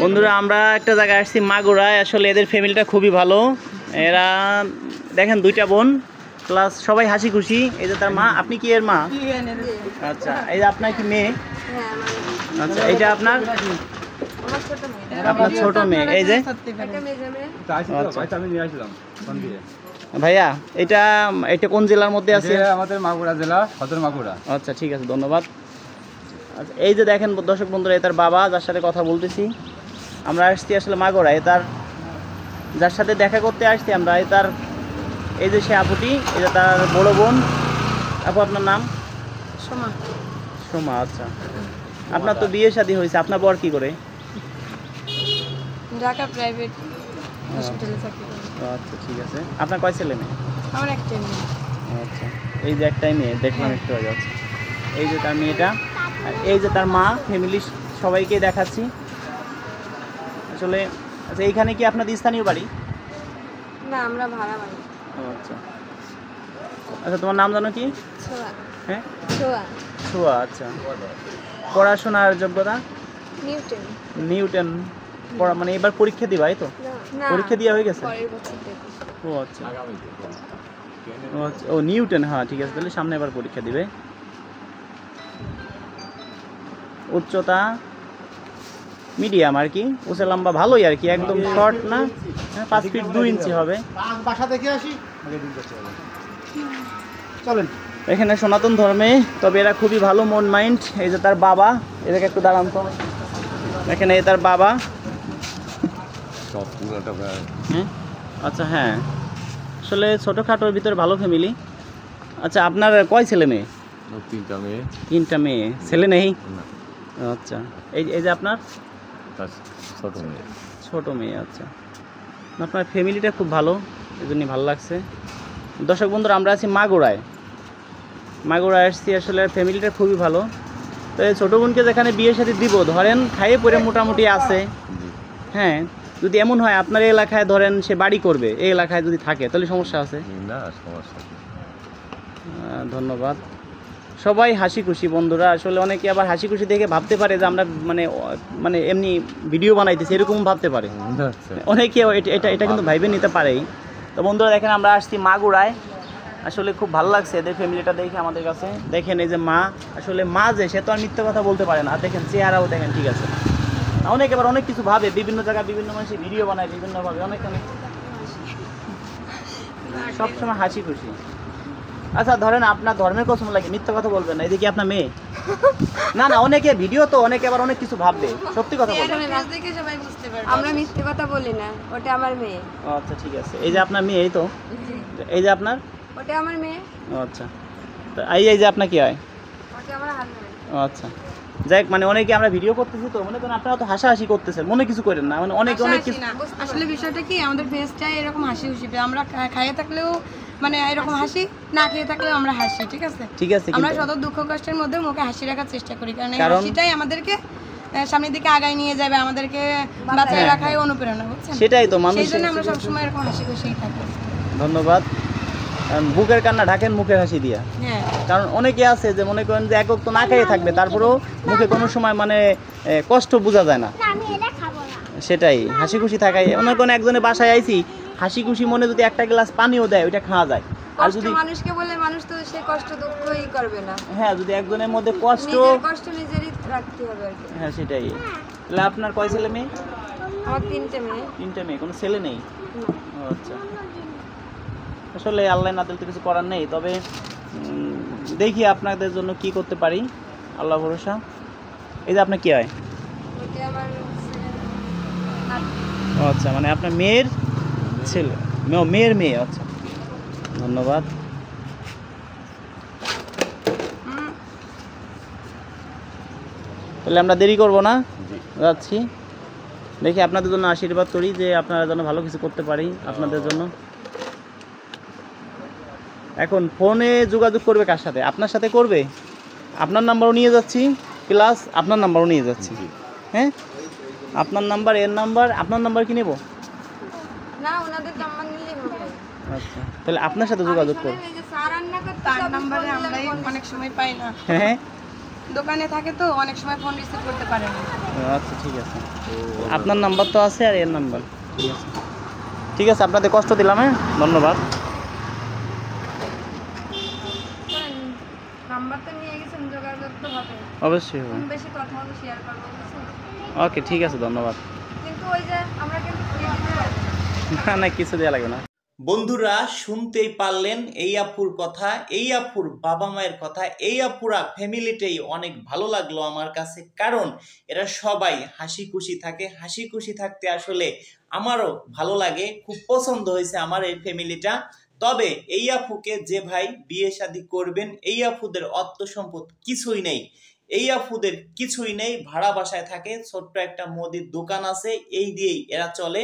বন্ধুরা আমরা একটা জায়গায় আসছি মাগুরায়, আসলে এদের ফ্যামিলিটা খুবই ভালো। এরা দেখেন দুইটা বোন প্লাস সবাই হাসি খুশি। এই যে তার মা, আপনি কি এর মা? আচ্ছা, এই যে আপনার কি মেয়ে? আচ্ছা, এইটা আপনার আপনার ছোট মেয়ে। এই যে ভাইয়া, এটা এটা কোন জেলার মধ্যে আছে? আমাদের মাগুরা জেলা, সদর মাগুরা। আচ্ছা ঠিক আছে, ধন্যবাদ। আচ্ছা, এই যে দেখেন দর্শক বন্ধুরা, তার বাবা যার সাথে কথা বলতেছি, আমরা আসছি আসলে মাগুরায়। তার যার সাথে দেখা করতে আসছি আমরা, তার এই যে সে আপুটি, এটা তার বড় বোন। আপু আপনার নাম? সোমা। সোমা, আচ্ছা। আপনার তো বিয়ে শাদী হয়েছে, আপনার বর কি করে? ঢাকা প্রাইভেট হসপিটালে চাকরি করে। আচ্ছা ঠিক আছে। আপনার কয় ছেলে মেয়ে? আমার একটাই মেয়ে। আচ্ছা, এই যে একটাই মেয়ে, দেখলাম একটু আগে। আচ্ছা, এই যে তার মেয়েটা, আর এই যে তার মা, ফ্যামিলি সবাইকে দেখাচ্ছি আসলে। আচ্ছা, এইখানে কি আপনাদের স্থানীয় বাড়ি? না, আমরা ভাড়া বাড়ি। আচ্ছা আচ্ছা, তোমার নাম জানো কি? ছোয়া। হ্যাঁ, ছোয়া। ছোয়া। আচ্ছা, পড়াশোনার যোগ্যতা? নিউটন। নিউটন পড়া মানে এবার পরীক্ষা দিবা, এই তো? না, পরীক্ষা দেওয়া হয়ে গেছে? পরের বছর দেব। ও আচ্ছা, ও নিউটন, হ্যাঁ ঠিক আছে, তাহলে সামনে এবার পরীক্ষা দিবে। উচ্চতা মিডিয়াম আর কি, উঁচা লম্বা ভালোই আর কি, একদম শর্ট না, 5 ফিট 2 ইঞ্চি হবে। বাসা দেখে আসি, চলেন। এখানে সনাতন ধর্মে, তবে এরা খুবই ভালো, মন মাইন্ড। এই যে তার বাবা, এটাকে একটু দাঁড়ান তো। এখানে তার বাবা। হ্যাঁ, আচ্ছা, হ্যাঁ আসলে ছোটোখাটোর ভিতরে ভালো ফ্যামিলি। আচ্ছা, আপনার কয় ছেলে মেয়ে? 3টা মেয়ে। 3টা মেয়ে, ছেলে নেই? আচ্ছা, এই যে আপনার ছোট মেয়ে। ছোটো মেয়ে। আচ্ছা, আপনার ফ্যামিলিটা খুব ভালো, এই জন্যই ভালো লাগছে। দর্শক বন্ধুরা, আমরা আছি মাগুরায়। মাগুরায় আসছি, আসলে ফ্যামিলিটা খুবই ভালো। তো এই ছোটো বোনকে যেখানে বিয়ে সাথে দিব, ধরেন খাইয়ে পরে মোটামুটি আছে। হ্যাঁ, যদি এমন হয় আপনার এই এলাকায় ধরেন সে বাড়ি করবে, এই এলাকায় যদি থাকে, তাহলে সমস্যা আছে? না, সমস্যা নেই। ধন্যবাদ। সবাই হাসি খুশি বন্ধুরা। আসলে অনেকে আবার হাসি খুশি দেখে ভাবতে পারে যে আমরা মানে মানে এমনি ভিডিও বানাইতেছি, এরকম ভাবতে পারে অনেকে। এটা কিন্তু ভাইবে নিতে পারেই। তো বন্ধুরা দেখেন, আমরা আসছি মাগুরায়, আসলে খুব ভালো লাগছে এদের ফ্যামিলিটা দেখে আমাদের কাছে। দেখেন এই যে মা, আসলে মা যে সে তো আর মিথ্যে কথা বলতে পারে না। আর দেখেন চেহারাও দেখেন, ঠিক আছে। অনেকে আবার অনেক কিছু ভাবে, বিভিন্ন জায়গায় বিভিন্ন মানুষের ভিডিও বানায় বিভিন্নভাবে, অনেক সবসময় হাসি খুশি। আচ্ছা, ধরেন আপনার ধর্মের কসম লাগে, মিথ্যা কথা বলবেন না। এদিকে আপনার মেয়ে, না না, অনেকে ভিডিও তো অনেকে আবার অনেক কিছু ভাববে, সত্যি কথা বলবেন। আমরা মিথ্যে কথা বলি না, ওটা আমার মেয়ে। আচ্ছা ঠিক আছে, এই যে আপনার মেয়ে, এই তো, এই যে আপনার, ওটা আমার মেয়ে। আচ্ছা, তো এই যে আপনার কি হয়? ওটা আমার হাজবেন্ড। আচ্ছা, যাই হোক, মানে অনেকে আমরা ভিডিও করতেছি তো, মনে করেন আপনারা তো হাসাহাসি করতেছেন, মনে কিছু করেন না, মানে অনেক কিছু। আসলে বিষয়টা কি, আমাদের ফেসটা এরকম হাসি খুশি, আমরা খাইয়ে থাকলেও মানে এরকম হাসি, না খেয়ে থাকলেও আমরা হাসি, ঠিক আছে? ঠিক আছে, আমরা শত দুঃখ কষ্টের মধ্যে মুখে হাসি রাখার চেষ্টা করি, কারণ এই হাসিটাই আমাদেরকে সামনের দিকে আগায় নিয়ে যাবে, আমাদেরকে বাঁচিয়ে রাখায় অনুপ্রেরণা, বুঝছেন? সেটাই তো মানুষ, সেই জন্য আমরা সবসময় এরকম হাসি খুশিই থাকি। ধন্যবাদ। বুকের কান্না ঢাকেন মুখের হাসি দিয়া। হ্যাঁ, কারণ অনেকে আছে যে মনে করেন যে একক তো না খেয়ে থাকবে, তারপরেও মুখে কোনো সময় মানে কষ্ট বোঝা যায় না। সেটাই, হাসি খুশি থাকাই। মনে করেন একজনের বাসায় আইছি, হাসি খুশি মনে যদি একটা গ্লাস পানিও দেয়, ওইটা খাওয়া যায়। আর যদি মানুষকে বলে, মানুষ তো সে কষ্ট দুঃখই করবে না। হ্যাঁ, যদি একজনের মধ্যে কষ্ট নিজেরই রাখতে হবে আর কি। হ্যাঁ সেটাই। তাহলে আপনার কয় ছেলে মেয়ে? আমার 3টে মেয়ে। 3টে মেয়ে, কোনো ছেলে নেই? আচ্ছা, আসলে আল্লাহ না দিলে তো কিছু করার নেই। তবে দেখি আপনাদের জন্য কি করতে পারি, আল্লাহ ভরসা। এই যে আপনার কি হয়? আচ্ছা, মানে আপনার মেয়ের ছেলে, মেয়ের মেয়ে। আচ্ছা, ধন্যবাদ। তাহলে আমরা দেরি করব না, যাচ্ছি। দেখি আপনাদের জন্য আশীর্বাদ করি যে আপনারা যেন ভালো কিছু করতে পারি আপনাদের জন্য। এখন ফোনে যোগাযোগ করবে কার সাথে? আপনার সাথে করবে। আপনার নাম্বারও নিয়ে যাচ্ছি, প্লাস আপনার নাম্বারও নিয়ে যাচ্ছি। হ্যাঁ, আপনার নাম্বার, এর নাম্বার, আপনার নাম্বার কি নেব? না, ওনাদের নাম্বার নিলেই হবে। আচ্ছা, তাহলে আপনার সাথে যোগাযোগ করব। এই যে স্যার রান্না করতে, তার নাম্বারে আমরা অনেক সময় পাই না। হ্যাঁ, দোকানে থাকে তো অনেক সময় ফোন রিসিভ করতে পারে না। আচ্ছা ঠিক আছে, আপনার নাম্বার তো আছে আর এর নাম্বার, ঠিক আছে ঠিক আছে, আপনাদের কষ্ট দিলাম, হ্যাঁ ধন্যবাদ। নাম্বার তো নিয়ে গেছেন, যোগাযোগ তো হবে, অবশ্যই হবে, বেশি কথা হলে শেয়ার করবো। ওকে ঠিক আছে ধন্যবাদ। কিন্তু ওই যে আমরা কিন্তু free দিতে পারবো না। না না কিছু দেওয়া লাগবে না। বন্ধুরা শুনতেই পারলেন এই আপুর কথা, এই আপুর বাবা মায়ের কথা, এই আপুরা ফ্যামিলিটাই অনেক ভালো লাগলো আমার কাছে, কারণ এরা সবাই হাসি খুশি থাকে, হাসি খুশি থাকতে আসলে আমারও ভালো লাগে, খুব পছন্দ হয়েছে আমার এই ফ্যামিলিটা। তবে এই আপুকে যে ভাই বিয়ে শাদী করবেন, এই আপুদের অর্থ সম্পদ কিছুই নেই, এই আপুদের কিছুই নেই, ভাড়া বাসায় থাকে, ছোট্ট একটা মুদির দোকান আছে, এই দিয়েই এরা চলে।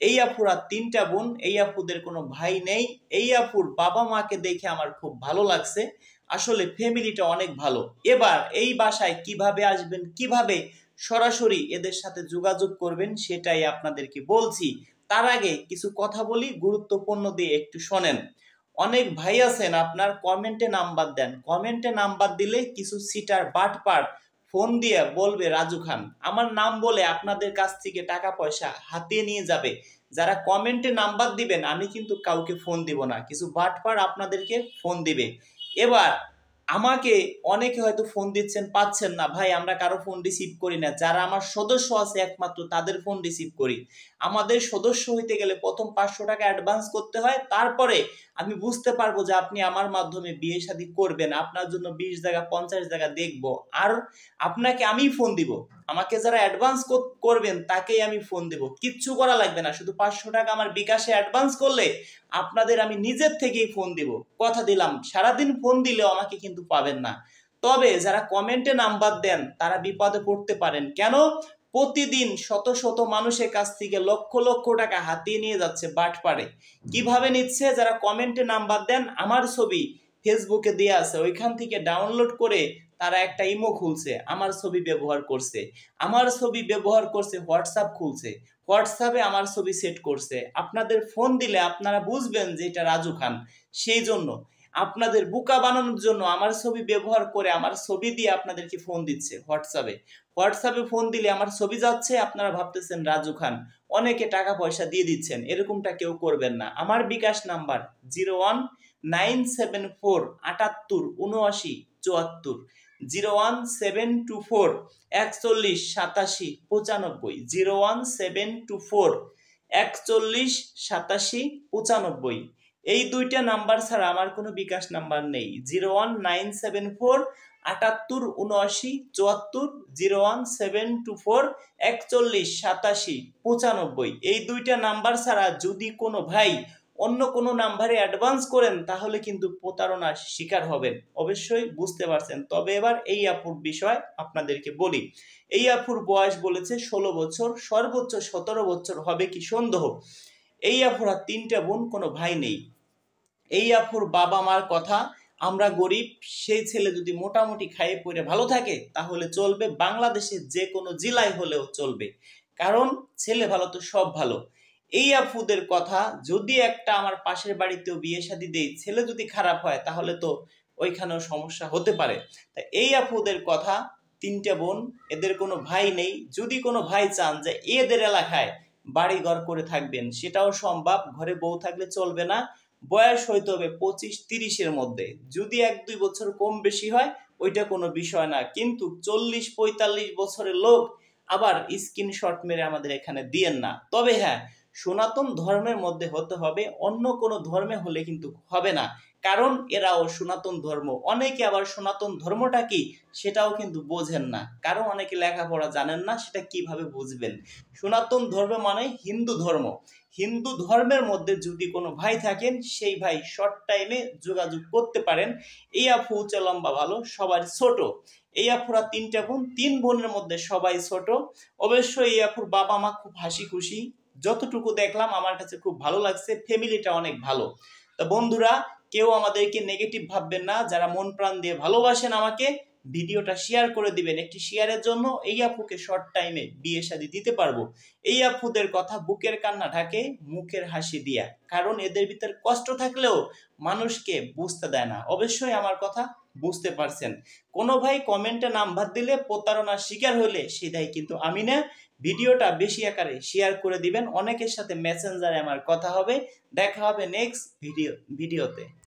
এই আপুরা 3টা বোন, এই আপুদের কোনো ভাই নেই। এই আপুর বাবা মাকে দেখে আমার খুব ভালো লাগছে, আসলে ফ্যামিলিটা অনেক ভালো। এবার এই বাসায় কিভাবে আসবেন, কিভাবে সরাসরি এদের সাথে যোগাযোগ করবেন সেটাই আপনাদেরকে বলছি। তার আগে কিছু কথা বলি, গুরুত্বপূর্ণ দিয়ে একটু শোনেন। অনেক ভাই আছেন আপনার কমেন্টে নাম্বার দেন, কমেন্টে নাম্বার দিলে কিছু সিটার বাটপার ফোন দিয়ে বলবে রাজু খান, আমার নাম বলে আপনাদের কাছ থেকে টাকা পয়সা হাতিয়ে নিয়ে যাবে। যারা কমেন্টে নাম্বার দিবেন আমি কিন্তু কাউকে ফোন দিব না, কিছু বাটপার আপনাদেরকে ফোন দিবে। এবার আমাকে অনেকে হয়তো ফোন দিচ্ছেন, পাচ্ছেন না, ভাই আমরা কারো ফোন রিসিভ করি না, যারা আমার সদস্য আছে একমাত্র তাদের ফোন রিসিভ করি। আমাদের সদস্য হইতে গেলে প্রথম 500 টাকা অ্যাডভান্স করতে হয়, তারপরে আমি বুঝতে পারবো যে আপনি আমার মাধ্যমে বিয়ে শাদী করবেন, আপনার জন্য 20 জায়গা 50 জায়গা দেখবো, আর আপনাকে আমি ফোন দিব। আমাকে যারা অ্যাডভান্স করবেন তাকেই আমি ফোন দিব, কিচ্ছু করা লাগবে না, শুধু 500 টাকা আমার বিকাশে অ্যাডভান্স করলে আপনাদের আমি নিজের থেকেই ফোন দিব, কথা দিলাম। সারাদিন ফোন দিলেও আমাকে কিন্তু পাবেন না। তবে যারা কমেন্টে নাম্বার দেন তারা বিপদে পড়তে পারেন, কেন? প্রতিদিন শত শত মানুষের কাছ থেকে লক্ষ লক্ষ টাকা হাতিয়ে নিয়ে যাচ্ছে বাটপারে। কিভাবে নিচ্ছে? যারা কমেন্টে নাম্বার দেন, আমার ছবি ফেসবুকে দেয়া আছে, ওইখান থেকে ডাউনলোড করে তারা একটা ইমো খুলছে, আমার ছবি ব্যবহার করছে, আমার ছবি ব্যবহার করছে, হোয়াটসঅ্যাপ খুলছে, হোয়াটসঅ্যাপে আমার ছবি সেট করছে। আপনাদের ফোন দিলে আপনারা বুঝবেন যে এটা রাজু খান, সেই জন্য আপনাদের বোকা বানানোর জন্য আমার ছবি ব্যবহার করে আমার ছবি দিয়ে আপনাদেরকে ফোন দিচ্ছে হোয়াটসঅ্যাপে। হোয়াটসঅ্যাপে ফোন দিলে আমার ছবি যাচ্ছে, আপনারা ভাবতেছেন রাজু খান, অনেকে টাকা পয়সা দিয়ে দিচ্ছেন, এরকমটা কেউ করবেন না। আমার বিকাশ নাম্বার 01974 78 79 74, 01724 41 87 95, 01724 41 87 95। এই 2টা নাম্বার ছাড়া আমার কোনো বিকাশ নাম্বার নেই। 01974 78 79 74, 01724 41 87 95। এই 2টা নাম্বার ছাড়া যদি কোনো ভাই অন্য কোনো নাম্বারে অ্যাডভান্স করেন তাহলে কিন্তু প্রতারণার শিকার হবেন, অবশ্যই বুঝতে পারছেন। তবে এবার এই আপুর বিষয় আপনাদেরকে বলি। এই আপুর বয়স বলেছে 16 বছর, সর্বোচ্চ 17 বছর হবে কি সন্দেহ। এই আপুরা 3টা বোন, কোনো ভাই নেই। এই আপুর বাবা মার কথা, আমরা গরিব, সেই ছেলে যদি মোটামুটি খাইয়ে পড়ে ভালো থাকে তাহলে চলবে, বাংলাদেশের যে কোনো জেলায় হলেও চলবে, কারণ ছেলে ভালো তো সব ভালো। এই আপুদের কথা, যদি একটা আমার পাশের বাড়িতেও বিয়ে শাদী দেই, ছেলে যদি খারাপ হয় তাহলে তো ওইখানেও সমস্যা হতে পারে। তাই এই আপুদের কথা, 3টা বোন, এদের কোনো ভাই নেই। যদি কোনো ভাই চান যে এদের এলাকায় বাড়ি ঘর করে থাকবেন সেটাও সম্ভব, ঘরে বউ থাকলে চলবে না, বয়স হইতে হবে 25-30-এর মধ্যে, যদি 1-2 বছর কম বেশি হয় ওইটা কোনো বিষয় না, কিন্তু 40-45 বছরের লোক আবার স্ক্রিনশট মেরে আমাদের এখানে দিয়েন না। তবে হ্যাঁ, সনাতন ধর্মের মধ্যে হতে হবে, অন্য কোনো ধর্মে হলে কিন্তু হবে না, কারণ এরাও সনাতন ধর্ম। অনেকে আবার সনাতন ধর্মটা কি সেটাও কিন্তু বোঝেন না, কারণ অনেকে লেখাপড়া জানেন না, সেটা কিভাবে বুঝবেন। সনাতন ধর্ম মানে হিন্দু ধর্ম। হিন্দু ধর্মের মধ্যে যদি কোনো ভাই থাকেন সেই ভাই শর্ট টাইমে যোগাযোগ করতে পারেন। এই আপু উচ্চ লম্বা ভালো, সবার ছোট। এই আপুরা 3টা বোন, 3 বোনের মধ্যে সবাই ছোট। অবশ্যই এই আপুর বাবা মা খুব হাসি খুশি, যতটুকু দেখলাম আমার কাছে খুব ভালো লাগছে, ফ্যামিলিটা অনেক ভালো। তো বন্ধুরা, কেউ আমাদেরকে নেগেটিভ ভাববেন না, যারা মন প্রাণ দিয়ে ভালোবাসেন আমাকে, ভিডিওটা শেয়ার করে দিবেন। একটি শেয়ারের জন্য এই আপুকে শর্ট টাইমে বিয়ে শাদী দিতে পারবো। এই আপুদের কথা, বুকের কান্না ঢাকে মুখের হাসি দিয়া, কারণ এদের ভিতর কষ্ট থাকলেও মানুষকে বুঝতে দেয় না। অবশ্যই আমার কথা বুঝতে পারছেন। কোনো ভাই কমেন্টে নাম্বার দিলে প্রতারণার শিকার হলে সেটাই কিন্তু আমি না। ভিডিওটা বেশি আকারে শেয়ার করে দিবেন, অনেকের সাথে মেসেঞ্জারে আমার কথা হবে। দেখা হবে নেক্সট ভিডিওতে।